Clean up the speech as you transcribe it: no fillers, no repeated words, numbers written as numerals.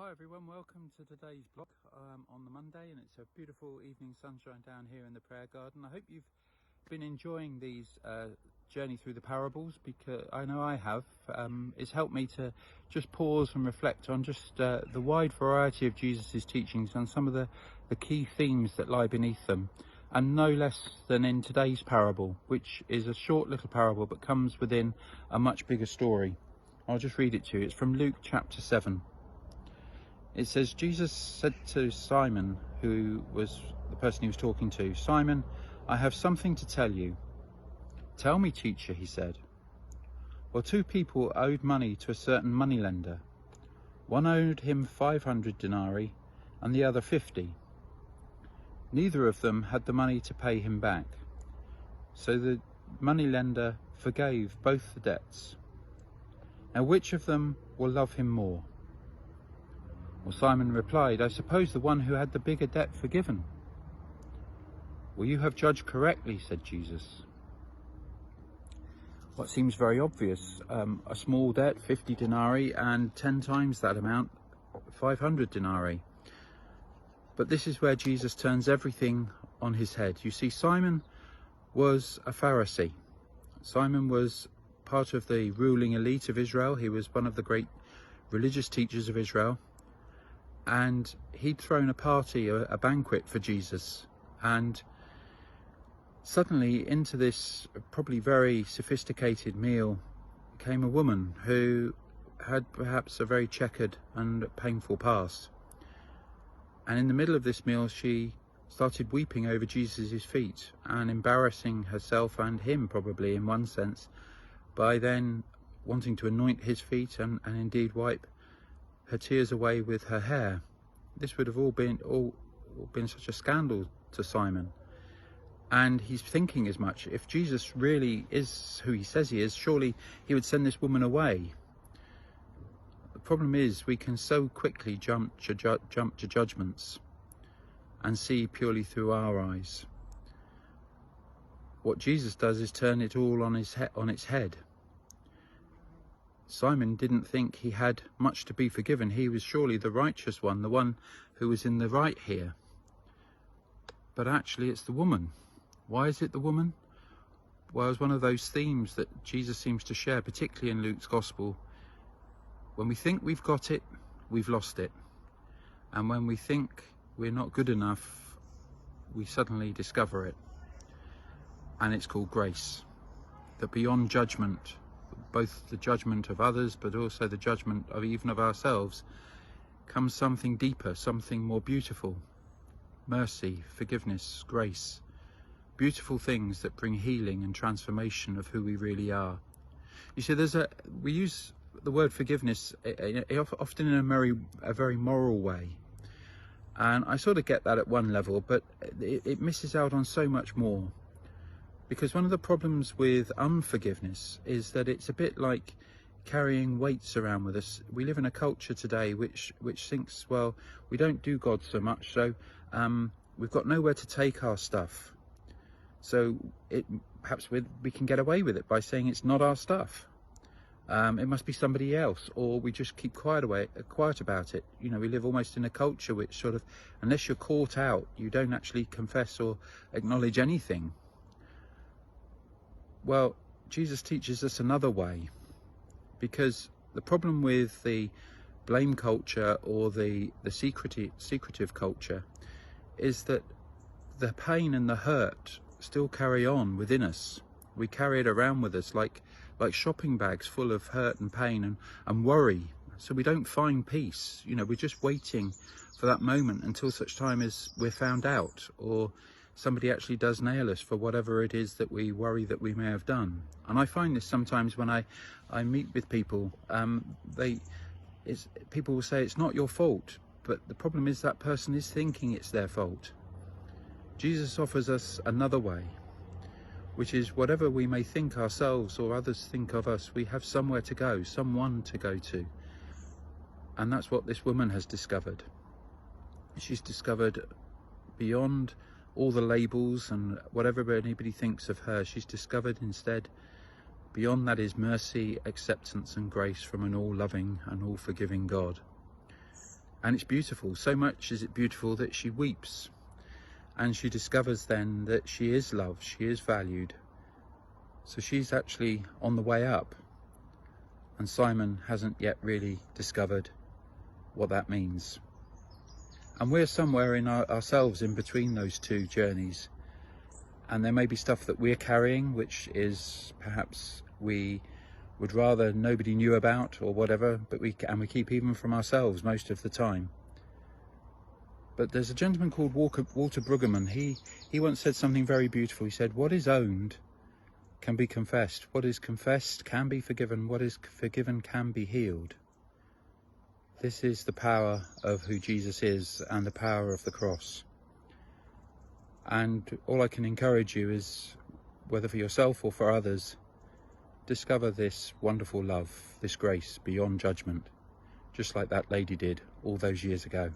Hi everyone, welcome to today's blog on the Monday, and it's a beautiful evening sunshine down here in the prayer garden. I hope you've been enjoying these journey through the parables, because I know I have. It's helped me to just pause and reflect on just the wide variety of Jesus' teachings and some of the key themes that lie beneath them, and no less than in today's parable, which is a short little parable but comes within a much bigger story. I'll just read it to you. It's from Luke chapter 7. It says, Jesus said to Simon, who was the person he was talking to, "Simon, I have something to tell you." "Tell me, teacher," he said. "Well, two people owed money to a certain moneylender. One owed him 500 denarii and the other 50. Neither of them had the money to pay him back. So the moneylender forgave both the debts. Now which of them will love him more?" Well, Simon replied, "I suppose the one who had the bigger debt forgiven." "Well, you have judged correctly," said Jesus. What seems very obvious, a small debt, 50 denarii, and 10 times that amount, 500 denarii. But this is where Jesus turns everything on his head. You see, Simon was a Pharisee. Simon was part of the ruling elite of Israel. He was one of the great religious teachers of Israel. And he'd thrown a party, a banquet for Jesus. And suddenly into this probably very sophisticated meal came a woman who had perhaps a very checkered and painful past. And in the middle of this meal, she started weeping over Jesus' feet and embarrassing herself and him, probably in one sense, by then wanting to anoint his feet and indeed wipe her tears away with her hair. This would have all been such a scandal to Simon. And he's thinking as much. If Jesus really is who he says he is, surely he would send this woman away. The problem is we can so quickly jump to judgments and see purely through our eyes. What Jesus does is turn it all on its head. Simon didn't think he had much to be forgiven. He was surely the righteous one, the one who was in the right here. But actually it's the woman. Why is it the woman? Well, it's one of those themes that Jesus seems to share, particularly in Luke's Gospel. When we think we've got it, we've lost it. And when we think we're not good enough, we suddenly discover it. And it's called grace. That beyond judgment, both the judgment of others but also the judgment of even of ourselves, comes something deeper, something more beautiful. Mercy, forgiveness, grace. Beautiful things that bring healing and transformation of who we really are. You see, we use the word forgiveness often in a very moral way. And I sort of get that at one level, but it misses out on so much more. Because one of the problems with unforgiveness is that it's a bit like carrying weights around with us. We live in a culture today which thinks, well, we don't do God so much, so we've got nowhere to take our stuff. So perhaps we can get away with it by saying it's not our stuff. It must be somebody else, or we just keep quiet about it. You know, we live almost in a culture which sort of, unless you're caught out, you don't actually confess or acknowledge anything. Well, Jesus teaches us another way, because the problem with the blame culture or the secretive culture is that the pain and the hurt still carry on within us. We carry it around with us like shopping bags full of hurt and pain and worry. So we don't find peace. You know, we're just waiting for that moment until such time as we're found out, or somebody actually does nail us for whatever it is that we worry that we may have done. And I find this sometimes when I meet with people. People will say it's not your fault, but the problem is that person is thinking it's their fault. Jesus offers us another way, which is whatever we may think ourselves or others think of us, we have somewhere to go, someone to go to. And that's what this woman has discovered. She's discovered beyond all the labels and whatever anybody thinks of her, she's discovered instead, beyond that is mercy, acceptance and grace from an all-loving and all-forgiving God. And it's beautiful. So much is it beautiful that she weeps. And she discovers then that she is loved, she is valued. So she's actually on the way up. And Simon hasn't yet really discovered what that means. And we're somewhere in ourselves in between those two journeys. And there may be stuff that we're carrying, which is perhaps we would rather nobody knew about or whatever, but we keep even from ourselves most of the time. But there's a gentleman called Walter Brueggemann. He once said something very beautiful. He said, what is owned can be confessed. What is confessed can be forgiven. What is forgiven can be healed. This is the power of who Jesus is and the power of the cross. And all I can encourage you is, whether for yourself or for others, discover this wonderful love, this grace beyond judgment, just like that lady did all those years ago.